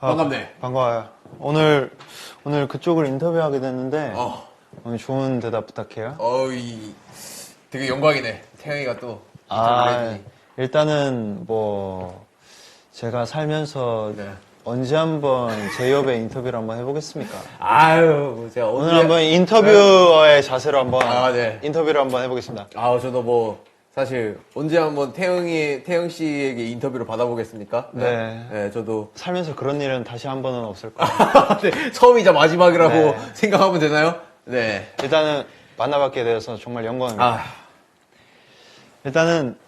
반갑네. 반가워요. 오늘 그쪽을 인터뷰하게 됐는데 오늘 좋은 대답 부탁해요. 되게 영광이네. 태영이가 또 아, 인터뷰를 해주니. 일단은 뭐 제가 살면서 네. 언제 한번 제이홉의 인터뷰를 한번 해보겠습니까? 아유, 제가 오늘 한번 인터뷰어의 자세로 한번 네. 인터뷰를 한번 해보겠습니다. 저도 뭐 사실 언제 한번 태영 씨에게 인터뷰를 받아보겠습니까? 네. 네, 저도 살면서 그런 일은 다시 한 번은 없을 거예요. 네, 처음이자 마지막이라고 네. 생각하면 되나요? 네. 일단은 만나뵙게 되어서 정말 영광입니다. 일단은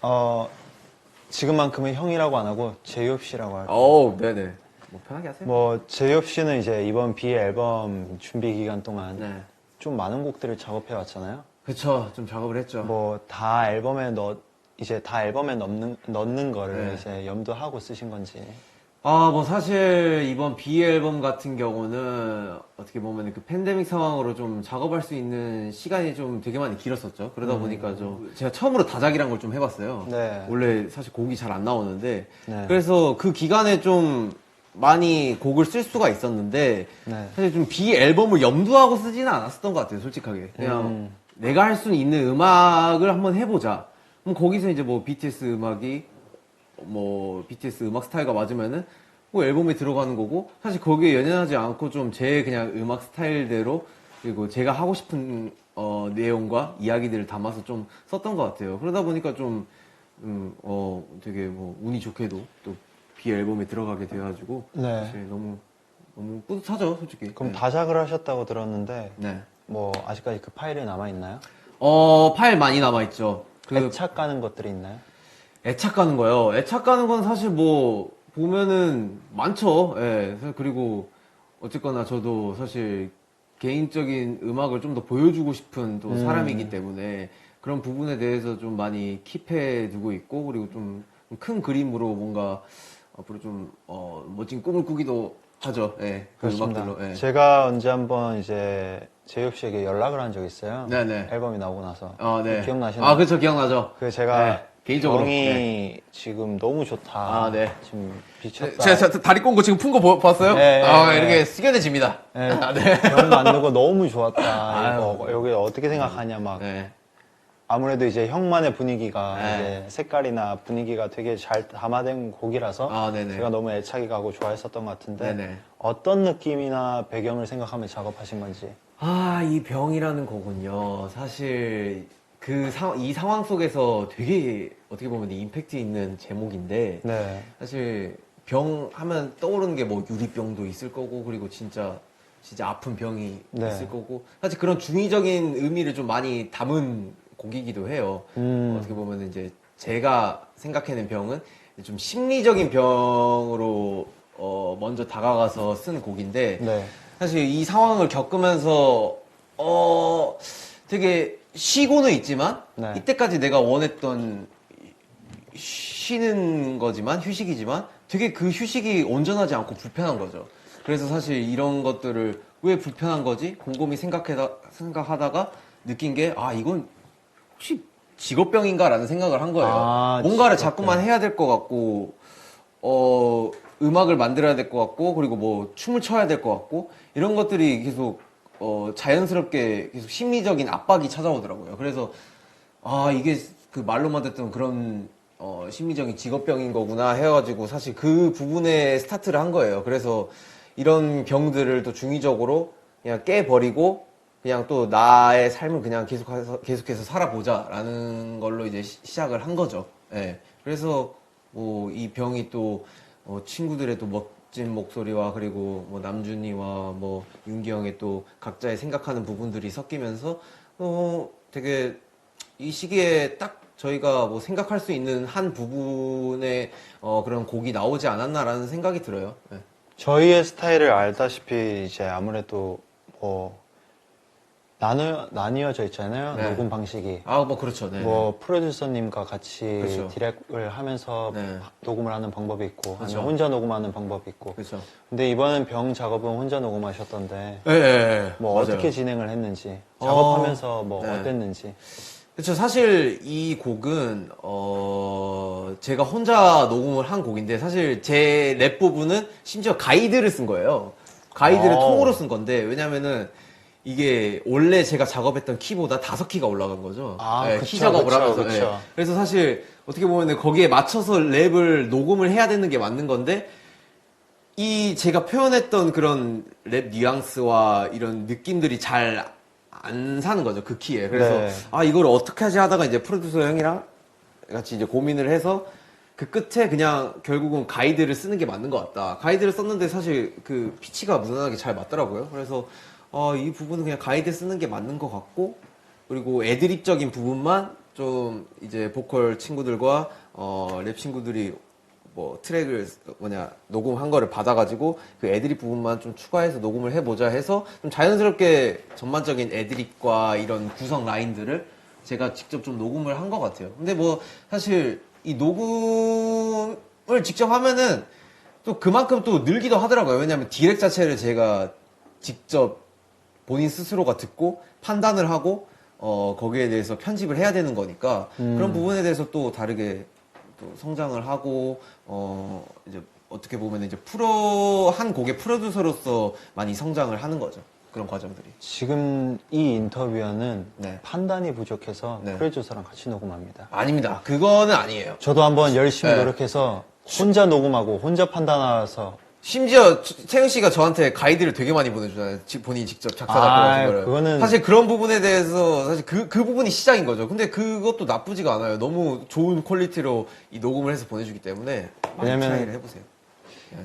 지금만큼은 형이라고 안 하고 제이홉 씨라고 할게요. 네네. 뭐 편하게 하세요. 뭐 제이홉 씨는 이제 이번 비 앨범 준비 기간 동안 네. 좀 많은 곡들을 작업해 왔잖아요. 그쵸. 좀 작업을 했죠. 뭐 다 앨범에 넣는 거를 네. 이제 염두하고 쓰신 건지. 뭐 사실 이번 B 앨범 같은 경우는 어떻게 보면 그 팬데믹 상황으로 좀 작업할 수 있는 시간이 좀 되게 많이 길었었죠. 그러다 보니까 좀 제가 처음으로 다작이란 걸 좀 해봤어요. 네. 원래 사실 곡이 잘 안 나오는데 네. 그래서 그 기간에 좀 많이 곡을 쓸 수가 있었는데 네. 사실 좀 B 앨범을 염두하고 쓰지는 않았었던 것 같아요. 솔직하게 그냥 내가 할 수 있는 음악을 한번 해보자. 그럼 거기서 이제 뭐 BTS 음악이 BTS 음악 스타일과 맞으면은 뭐 앨범에 들어가는 거고 사실 거기에 연연하지 않고 좀 제 그냥 음악 스타일대로 그리고 제가 하고 싶은 내용과 이야기들을 담아서 좀 썼던 것 같아요. 그러다 보니까 좀 되게 뭐 운이 좋게도 또 B 앨범에 들어가게 돼가지고 네. 사실 너무 뿌듯하죠, 솔직히. 그럼 네. 다작을 하셨다고 들었는데 네. 뭐 아직까지 그 파일이 남아 있나요? 파일 많이 남아 있죠. 애착 가는 것들이 있나요? 애착 가는 거요. 애착 가는 건 사실 뭐 보면은 많죠. 예. 그리고 어쨌거나 저도 사실 개인적인 음악을 좀 더 보여주고 싶은 또 사람이기 때문에 그런 부분에 대해서 좀 많이 킵해 두고 있고 그리고 좀 큰 그림으로 뭔가 앞으로 좀 멋진 꿈을 꾸기도 하죠. 예. 그 그렇습니다. 음악들로. 예. 제가 언제 한번 이제 제이홉 씨에게 연락을 한 적이 있어요. 네네. 앨범이 나오고 나서. 네. 기억나시나요? 그렇죠. 기억나죠. 그 제가 네, 개인적으로. 병이 지금 너무 좋다. 네. 지금 미쳤다. 제가 다리 꼰 거 지금 푼 거 봤어요? 네, 네, 이렇게 네. 숙연해집니다. 네, 네. 병 만들고 너무 좋았다. 아유. 이거 여기 어떻게 생각하냐 막. 네. 아무래도 이제 형만의 분위기가 네. 이제 색깔이나 분위기가 되게 잘 담아된 곡이라서 네네. 제가 너무 애착이 가고 좋아했었던 것 같은데 네네. 어떤 느낌이나 배경을 생각하며 작업하신 건지. 이 병이라는 거군요. 사실 이 상황 속에서 되게 어떻게 보면 임팩트 있는 제목인데 네. 사실 병 하면 떠오르는 게 뭐 유리병도 있을 거고 그리고 진짜 아픈 병이 네. 있을 거고 사실 그런 중의적인 의미를 좀 많이 담은 곡이기도 해요. 어떻게 보면 이제 제가 생각해낸 병은 좀 심리적인 병으로 먼저 다가가서 쓴 곡인데 네. 사실 이 상황을 겪으면서 되게 쉬고는 있지만 네. 이때까지 내가 원했던 쉬는 거지만 휴식이지만 되게 그 휴식이 온전하지 않고 불편한 거죠. 그래서 사실 이런 것들을 왜 불편한 거지 곰곰이 생각하다가 느낀 게 이건 혹시 직업병인가라는 생각을 한 거예요. 뭔가를 자꾸만 해야 될 것 같고 음악을 만들어야 될 것 같고 그리고 뭐 춤을 춰야 될 것 같고 이런 것들이 계속 자연스럽게 계속 심리적인 압박이 찾아오더라고요. 그래서 이게 그 말로만 듣던 그런 심리적인 직업병인 거구나 해가지고 사실 그 부분에 스타트를 한 거예요. 그래서 이런 병들을 또 중의적으로 그냥 깨버리고 그냥 또 나의 삶을 그냥 계속해서 살아보자라는 걸로 이제 시작을 한 거죠. 예. 그래서 뭐 이 병이 또 친구들의 또 멋진 목소리와 그리고 뭐 남준이와 뭐 윤기 형의 또 각자의 생각하는 부분들이 섞이면서 되게 이 시기에 딱 저희가 뭐 생각할 수 있는 한 부분의 그런 곡이 나오지 않았나라는 생각이 들어요. 예. 저희의 스타일을 알다시피 이제 아무래도 뭐 나뉘어져 있잖아요. 네. 녹음 방식이. 뭐 그렇죠. 네. 뭐 프로듀서님과 같이 그렇죠. 디렉을 하면서 네. 녹음을 하는 방법이 있고 그렇죠. 아니면 혼자 녹음하는 방법이 있고. 그렇죠. 근데 이번엔 병 작업은 혼자 녹음하셨던데 예. 뭐 맞아요. 어떻게 진행을 했는지 작업하면서 뭐 네. 어땠는지. 그렇죠. 사실 이 곡은 제가 혼자 녹음을 한 곡인데 사실 제 랩 부분은 심지어 가이드를 쓴 거예요. 가이드를 통으로 쓴 건데 왜냐면은 이게 원래 제가 작업했던 키보다 5키가 올라간 거죠. 네, 키 작업을 하면서. 그쵸. 네. 그래서 사실 어떻게 보면 거기에 맞춰서 랩을 녹음을 해야 되는 게 맞는 건데 이 제가 표현했던 그런 랩 뉘앙스와 이런 느낌들이 잘 안 사는 거죠, 그 키에. 그래서 네. 아 이걸 어떻게 하지 하다가 이제 프로듀서 형이랑 같이 이제 고민을 해서 그 끝에 그냥 결국은 가이드를 쓰는 게 맞는 것 같다. 가이드를 썼는데 사실 그 피치가 무난하게 잘 맞더라고요. 그래서 이 부분은 그냥 가이드 쓰는 게 맞는 것 같고 그리고 애드립적인 부분만 좀 이제 보컬 친구들과 랩 친구들이 뭐 트랙을 녹음한 거를 받아가지고 그 애드립 부분만 좀 추가해서 녹음을 해보자 해서 좀 자연스럽게 전반적인 애드립과 이런 구성 라인들을 제가 직접 좀 녹음을 한 것 같아요. 근데 뭐 사실 이 녹음을 직접 하면은 또 그만큼 또 늘기도 하더라고요. 왜냐면 디렉 자체를 제가 직접 본인 스스로가 듣고 판단을 하고 거기에 대해서 편집을 해야 되는 거니까 그런 부분에 대해서 또 다르게 또 성장을 하고 이제 어떻게 보면 이제 한 곡의 프로듀서로서 많이 성장을 하는 거죠. 그런 과정들이. 지금 이 인터뷰는 네. 판단이 부족해서 네. 프로듀서랑 같이 녹음합니다. 아닙니다. 그거는 아니에요. 저도 한번 열심히 네. 노력해서 혼자 녹음하고 혼자 판단해서 심지어 채영 씨가 저한테 가이드를 되게 많이 보내주잖아요. 본인이 직접 작사 작곡하신 거를. 그거는 사실 그런 부분에 대해서 사실 그 부분이 시작인 거죠. 근데 그것도 나쁘지가 않아요. 너무 좋은 퀄리티로 이 녹음을 해서 보내주기 때문에 많이 왜냐면 트라이를 해보세요.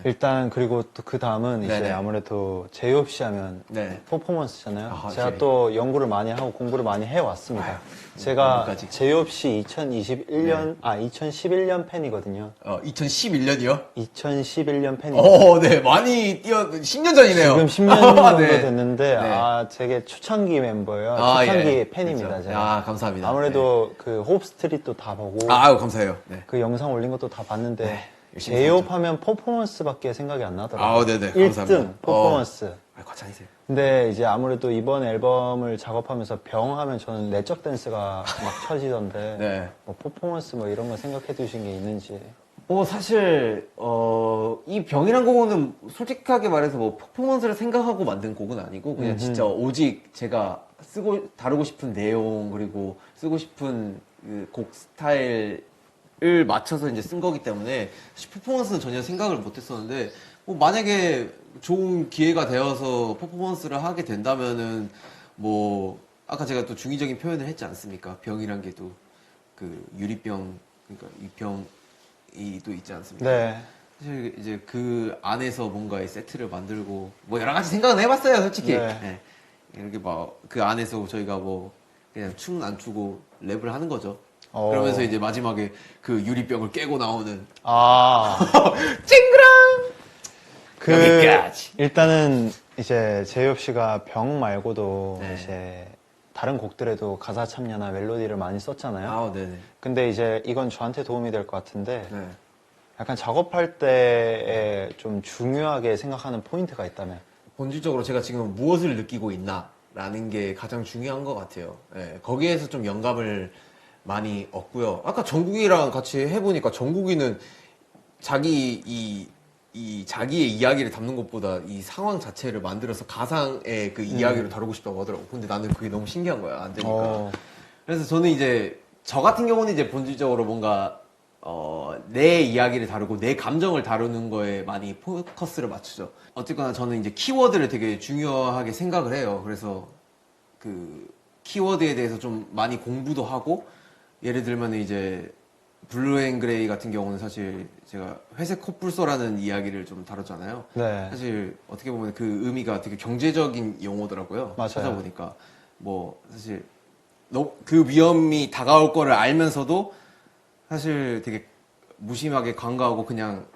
일단 그리고 또 그 다음은 이제 네네. 아무래도 제이홉 씨 하면 네. 퍼포먼스잖아요. 아, 제가 네. 또 연구를 많이 하고 공부를 많이 해왔습니다. 제가 공부까지. 제이홉 씨 2011년 팬이거든요. 2011년이요? 2011년 팬이에요. 네. 많이 10년 전이네요. 지금 10년 정도 네. 됐는데 네. 되게 초창기 멤버예요. 아, 초창기 예. 팬입니다. 그렇죠. 제가. 감사합니다. 아무래도 그 호흡 스트릿도 다 보고 아유, 감사해요. 네. 그 영상 올린 것도 다 봤는데 네, 열심히 제이홉 봤죠. 하면 퍼포먼스밖에 생각이 안 나더라고요. 네네. 1등 감사합니다. 퍼포먼스. 과찬이세요. 근데 이제 아무래도 이번 앨범을 작업하면서 병 하면 저는 내적 댄스가 막 쳐지던데 네. 뭐 퍼포먼스 뭐 이런 거 생각해 두신 게 있는지. 사실, 이 병이란 곡은 솔직하게 말해서 뭐 퍼포먼스를 생각하고 만든 곡은 아니고, 그냥 진짜 오직 제가 다루고 싶은 내용, 그리고 쓰고 싶은 그 곡 스타일을 맞춰서 이제 쓴 거기 때문에, 사실 퍼포먼스는 전혀 생각을 못 했었는데, 뭐 만약에 좋은 기회가 되어서 퍼포먼스를 하게 된다면은, 뭐, 아까 제가 또 중의적인 표현을 했지 않습니까? 병이란 게 또, 그, 유리병, 그러니까 이 병, 또 있지 않습니까? 네. 사실 이제 그 안에서 뭔가의 세트를 만들고 뭐 여러 가지 생각은 해봤어요, 솔직히. 네. 네. 이렇게 막 그 안에서 저희가 뭐 그냥 춤 안 추고 랩을 하는 거죠. 그러면서 이제 마지막에 그 유리병을 깨고 나오는 쨍그랑 여기까지. 일단은 이제 제이홉 씨가 병 말고도 네. 이제 다른 곡들에도 가사 참여나 멜로디를 많이 썼잖아요. 네네. 근데 이제 이건 저한테 도움이 될 것 같은데 네. 약간 작업할 때에 좀 중요하게 생각하는 포인트가 있다면 본질적으로 제가 지금 무엇을 느끼고 있나라는 게 가장 중요한 것 같아요. 예, 거기에서 좀 영감을 많이 얻고요. 아까 정국이랑 같이 해보니까 정국이는 자기의 이야기를 담는 것보다 이 상황 자체를 만들어서 가상의 그 이야기를 다루고 싶다고 하더라고. 근데 나는 그게 너무 신기한 거야. 안 되니까. 그래서 저는 이제 저 같은 경우는 이제 본질적으로 뭔가 내 이야기를 다루고 내 감정을 다루는 거에 많이 포커스를 맞추죠. 어쨌거나 저는 이제 키워드를 되게 중요하게 생각을 해요. 그래서 그 키워드에 대해서 좀 많이 공부도 하고 예를 들면 이제 블루 앤 그레이 같은 경우는 사실 제가 회색 콧불소라는 이야기를 좀 다뤘잖아요. 네. 사실 어떻게 보면 그 의미가 되게 경제적인 용어더라고요. 맞아요. 찾아보니까 뭐 사실 그 위험이 다가올 거를 알면서도 사실 되게 무심하게 관가하고 그냥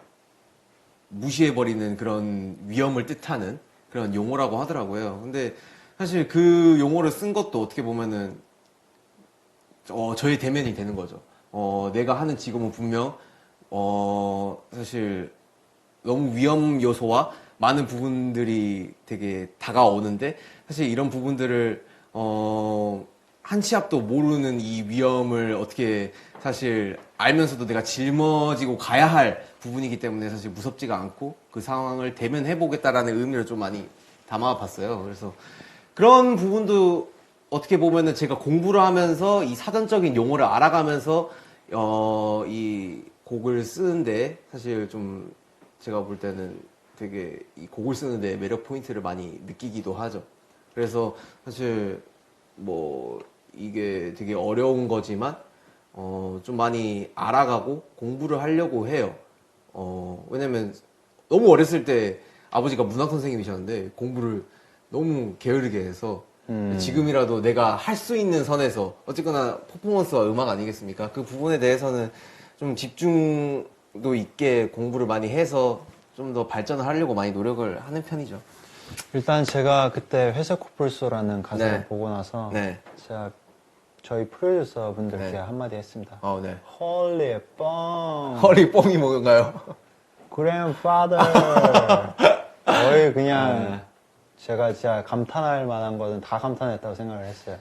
무시해버리는 그런 위험을 뜻하는 그런 용어라고 하더라고요. 근데 사실 그 용어를 쓴 것도 어떻게 보면은 저의 대면이 되는 거죠. 내가 하는 직업은 분명 사실 너무 위험 요소와 많은 부분들이 되게 다가오는데 사실 이런 부분들을 한 치 앞도 모르는 이 위험을 어떻게 사실 알면서도 내가 짊어지고 가야 할 부분이기 때문에 사실 무섭지가 않고 그 상황을 대면해보겠다라는 의미를 좀 많이 담아봤어요. 그래서 그런 부분도 어떻게 보면은 제가 공부를 하면서 이 사전적인 용어를 알아가면서 이 곡을 쓰는데 사실 좀 제가 볼 때는 되게 이 곡을 쓰는데 매력 포인트를 많이 느끼기도 하죠. 그래서 사실 뭐 이게 되게 어려운 거지만 좀 많이 알아가고 공부를 하려고 해요. 왜냐면 너무 어렸을 때 아버지가 문학 선생님이셨는데 공부를 너무 게으르게 해서 지금이라도 내가 할 수 있는 선에서 어쨌거나 퍼포먼스와 음악 아니겠습니까? 그 부분에 대해서는 좀 집중도 있게 공부를 많이 해서 좀 더 발전을 하려고 많이 노력을 하는 편이죠. 일단 제가 그때 회색 코뿔소라는 가사를 네. 보고 나서 네. 제가 저희 프로듀서 분들께 네. 한마디 했습니다. 네. 헐리 뻥 허리 뽕이 뭔가요? grandfather 거의 그냥 네. 제가 진짜 감탄할 만한 거는 다 감탄했다고 생각을 했어요.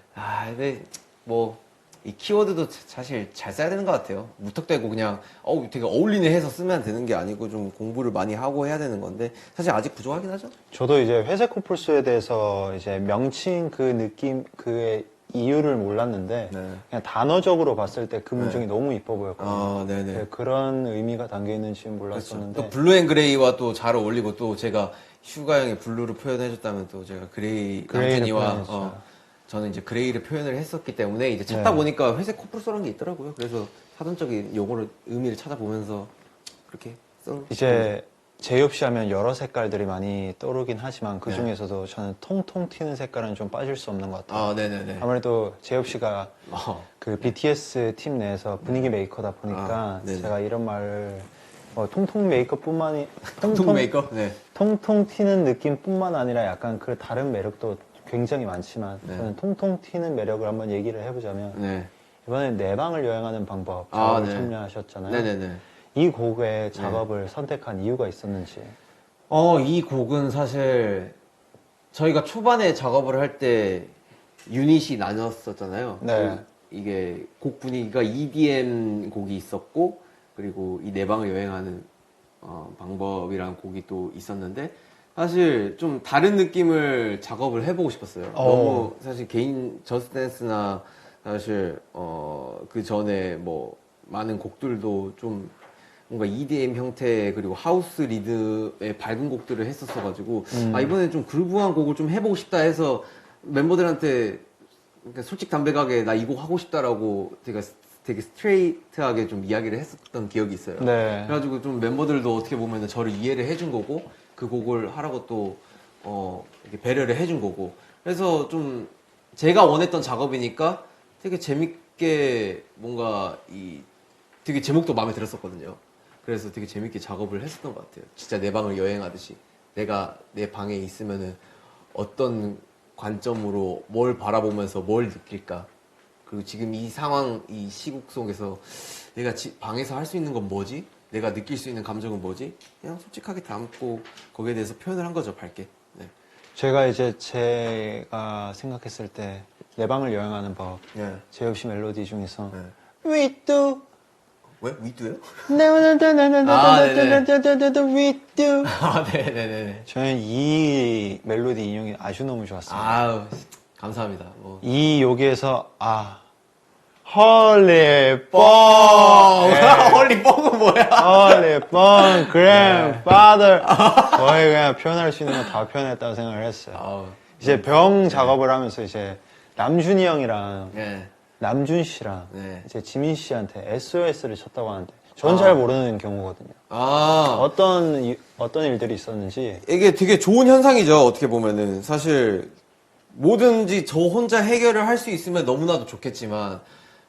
근데 뭐 이 키워드도 사실 잘 써야 되는 것 같아요. 무턱대고 그냥 되게 어울리네 해서 쓰면 되는 게 아니고 좀 공부를 많이 하고 해야 되는 건데 사실 아직 부족하긴 하죠. 저도 이제 회색 코뿔소에 대해서 이제 명칭 그 느낌 그의 이유를 몰랐는데 네. 그냥 단어적으로 봤을 때 그 문장이 너무 이뻐 보였거든요. 네네. 네, 그런 의미가 담겨 있는지는 그렇죠. 몰랐었는데 또 블루 앤 그레이와 또 잘 어울리고 또 제가 슈가 형의 블루를 표현해줬다면 또 제가 그레이를 남준이와 표현했죠. 저는 이제 그레이를 표현을 했었기 때문에 이제 찾다 네. 보니까 회색 코뿔소라는 게 있더라고요. 그래서 사전적인 용어를 의미를 찾아보면서 그렇게 쓴. 이제 제이홉 씨 하면 여러 색깔들이 많이 떠오르긴 하지만 그 네. 중에서도 저는 통통 튀는 색깔은 좀 빠질 수 없는 것 같아요. 네네네. 아무래도 제이홉 씨가 그 BTS 팀 내에서 분위기 메이커다 아, 보니까 네네. 제가 이런 말을 통통 메이커뿐만이 통통 메이크업? 네. 통통 튀는 느낌뿐만 아니라 약간 그 다른 매력도 굉장히 많지만 네. 저는 통통 튀는 매력을 한번 얘기를 해보자면 네. 이번에 내 방을 여행하는 방법 아, 작업을 네. 참여하셨잖아요. 네네네. 이 곡의 작업을 선택한 이유가 있었는지. 이 곡은 사실 저희가 초반에 작업을 할 때 유닛이 나뉘었었잖아요. 네. 이게 곡 분위기가 EDM 곡이 있었고 그리고 이 내 방을 여행하는 방법이라는 곡이 또 있었는데 사실 좀 다른 느낌을 작업을 해보고 싶었어요. 너무 사실 개인 저스트댄스나 사실 그 전에 뭐 많은 곡들도 좀 뭔가 EDM 형태 그리고 하우스 리듬의 밝은 곡들을 했었어가지고 이번엔 좀 그루브한 곡을 좀 해보고 싶다 해서 멤버들한테 그러니까 솔직담백하게 나 이 곡 하고 싶다라고 되게 스트레이트하게 좀 이야기를 했었던 기억이 있어요. 네. 그래가지고 좀 멤버들도 어떻게 보면 저를 이해를 해준 거고 그 곡을 하라고 또 이렇게 배려를 해준 거고 그래서 좀 제가 원했던 작업이니까 되게 재밌게 뭔가 되게 제목도 마음에 들었었거든요. 그래서 되게 재밌게 작업을 했었던 것 같아요. 진짜 내 방을 여행하듯이 내가 내 방에 있으면은 어떤 관점으로 뭘 바라보면서 뭘 느낄까 그리고 지금 이 상황, 이 시국 속에서 내가 방에서 할 수 있는 건 뭐지? 내가 느낄 수 있는 감정은 뭐지? 그냥 솔직하게 담고 거기에 대해서 표현을 한 거죠, 밝게. 네. 제가 생각했을 때 내 방을 여행하는 법 네. 제이홉 씨 멜로디 중에서 네. We do 왜? 위두요? 네네네네네네네네 We do 네네네네. 저는 이 멜로디 인용이 아주 너무 좋았습니다. 감사합니다. 이 여기에서 헐리 뻥 헐리 뻥은 뭐야? 헐리 뻥 grandfather 거의 그냥 표현할 수 있는 거 다 표현했다고 생각을 했어요. 이제 병 작업을 하면서 이제 남준이 형이랑 네. 남준 씨랑 네. 이제 지민 씨한테 SOS를 쳤다고 하는데 전 잘 모르는 경우거든요. 어떤 일들이 있었는지. 이게 되게 좋은 현상이죠. 어떻게 보면은 사실 뭐든지 저 혼자 해결을 할 수 있으면 너무나도 좋겠지만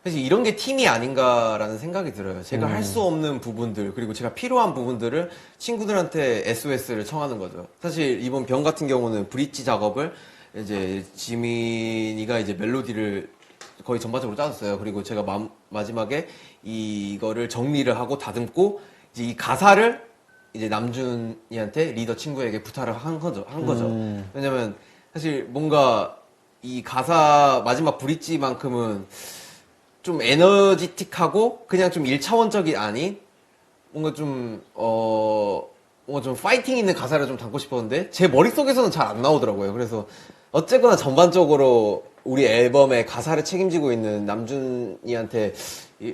사실 이런 게 팀이 아닌가라는 생각이 들어요. 제가 할 수 없는 부분들 그리고 제가 필요한 부분들을 친구들한테 SOS를 청하는 거죠. 사실 이번 병 같은 경우는 브릿지 작업을 이제 지민이가 이제 멜로디를 거의 전반적으로 짜줬어요. 그리고 제가 마지막에 이거를 정리를 하고 다듬고 이제 이 가사를 이제 남준이한테 리더 친구에게 부탁을 한 거죠. 왜냐면 사실 뭔가 이 가사 마지막 브릿지만큼은 좀 에너지틱하고 그냥 좀 1차원적이 아닌 뭔가 좀 뭔가 좀 파이팅 있는 가사를 좀 담고 싶었는데 제 머릿속에서는 잘 안 나오더라고요. 그래서 어쨌거나 전반적으로 우리 앨범의 가사를 책임지고 있는 남준이한테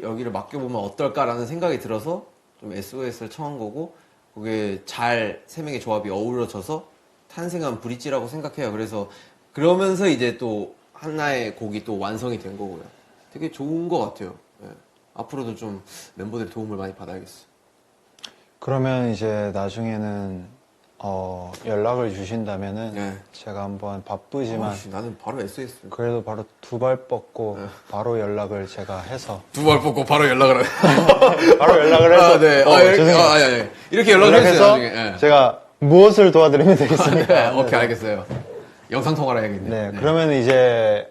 여기를 맡겨보면 어떨까라는 생각이 들어서 좀 SOS를 청한 거고 그게 잘 세 명의 조합이 어우러져서 탄생한 브릿지라고 생각해요. 그래서 그러면서 이제 또 하나의 곡이 또 완성이 된 거고요. 되게 좋은 것 같아요. 예. 앞으로도 좀 멤버들의 도움을 많이 받아야겠어요. 그러면 이제 나중에는 연락을 주신다면은 네. 제가 한번 바쁘지만 나는 바로 SOS. 그래도 바로 두 발 뻗고 바로 연락을 제가 해서 두 발 뽑고 바로 연락을 바로 연락을 해서 네. 죄송해요. 아니. 이렇게 연락을 해주세요, 연락해서 나중에. 예. 제가 무엇을 도와드리면 되겠습니까? 오케이, 알겠어요. 영상 통화를 해야겠네요. 네, 그러면 이제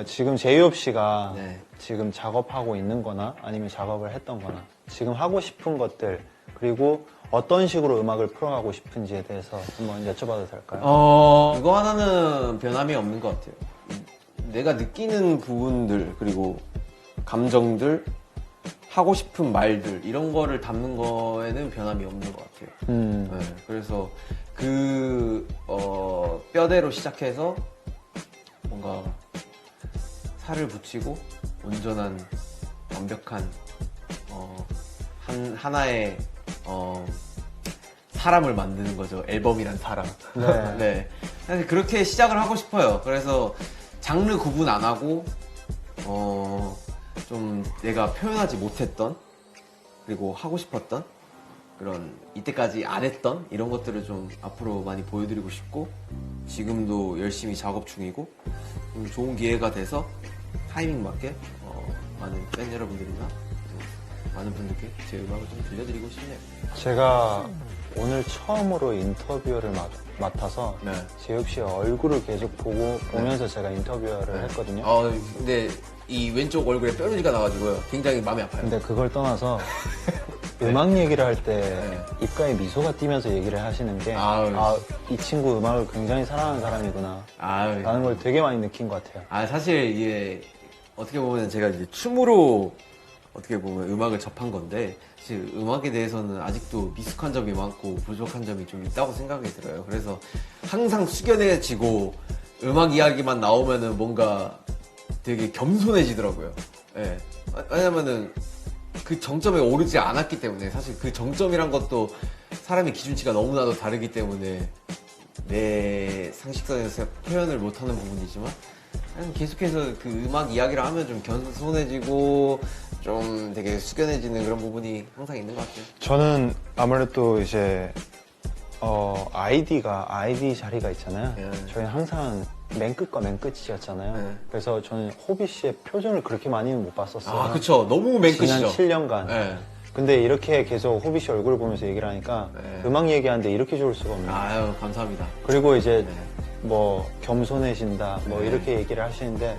지금 제이홉 씨가 네. 지금 작업하고 있는 거나 아니면 작업을 했던 거나 지금 하고 싶은 것들 그리고 어떤 식으로 음악을 풀어가고 싶은지에 대해서 한번 여쭤봐도 될까요? 그거 하나는 변함이 없는 것 같아요. 내가 느끼는 부분들, 그리고 감정들, 하고 싶은 말들, 이런 거를 담는 거에는 변함이 없는 것 같아요. 네, 그래서 뼈대로 시작해서 뭔가 살을 붙이고 온전한, 완벽한, 하나의, 사람을 만드는 거죠. 앨범이란 사람. 네. 네. 사실 그렇게 시작을 하고 싶어요. 그래서 장르 구분 안 하고, 좀 내가 표현하지 못했던, 그리고 하고 싶었던, 그런, 이때까지 안 했던 이런 것들을 좀 앞으로 많이 보여드리고 싶고, 지금도 열심히 작업 중이고, 좀 좋은 기회가 돼서 타이밍 맞게, 많은 팬 여러분들이나, 또 많은 분들께 제 음악을 좀 들려드리고 싶네요. 제가 오늘 처음으로 인터뷰를 맡아서 네. 제이홉 씨의 얼굴을 계속 보면서 제가 인터뷰를 했거든요. 근데 이 왼쪽 얼굴에 뾰루지가 나가지고요. 굉장히 마음이 아파요. 근데 그걸 떠나서 음악 얘기를 할 때 입가에 미소가 띄면서 얘기를 하시는 게 이 친구 음악을 굉장히 사랑하는 사람이구나 라는 걸 되게 많이 느낀 것 같아요. 사실 이게 어떻게 보면 제가 이제 춤으로 어떻게 보면 음악을 접한 건데 사실 음악에 대해서는 아직도 미숙한 점이 많고 부족한 점이 좀 있다고 생각이 들어요. 그래서 항상 숙연해지고 음악 이야기만 나오면은 뭔가 되게 겸손해지더라고요. 예. 왜냐면은 그 정점에 오르지 않았기 때문에 사실 그 정점이란 것도 사람의 기준치가 너무나도 다르기 때문에 내 상식선에서 표현을 못하는 부분이지만 그냥 계속해서 그 음악 이야기를 하면 좀 겸손해지고 좀 되게 숙연해지는 그런 부분이 항상 있는 것 같아요. 저는 아무래도 이제 아이디 자리가 있잖아요. 저희는 항상 맨 끝과 맨 끝이었잖아요. 그래서 저는 호비 씨의 표정을 그렇게 많이는 못 봤었어요. 그쵸. 너무 맨 끝이죠. 지난 7년간. 근데 이렇게 계속 호비 씨 얼굴을 보면서 얘기를 하니까 음악 얘기하는데 이렇게 좋을 수가 없네요. 아유, 감사합니다. 그리고 이제 뭐 겸손해진다 뭐 이렇게 얘기를 하시는데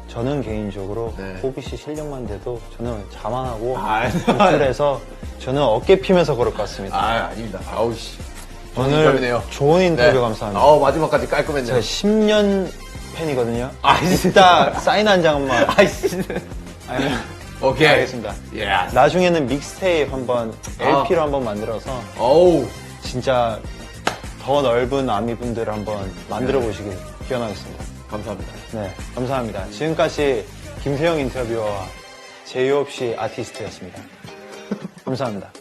저는 개인적으로 호비 씨 실력만 돼도 저는 자만하고 그래서 저는 어깨 피면서 걸을 것 같습니다. 아닙니다. 아우씨. 오늘 인터뷰네요. 좋은 인터뷰 감사합니다. 마지막까지 깔끔했네요. 제가 10년 팬이거든요. 이따 사인 한 장만. 아니면 오케이. 알겠습니다. 나중에는 믹스테이프 한번 LP로 한번 만들어서 진짜 더 넓은 아미분들을 한번 만들어 보시길 기원하겠습니다. 감사합니다. 네, 감사합니다. 지금까지 김세영 인터뷰어와 제이홉 씨 아티스트였습니다. 감사합니다.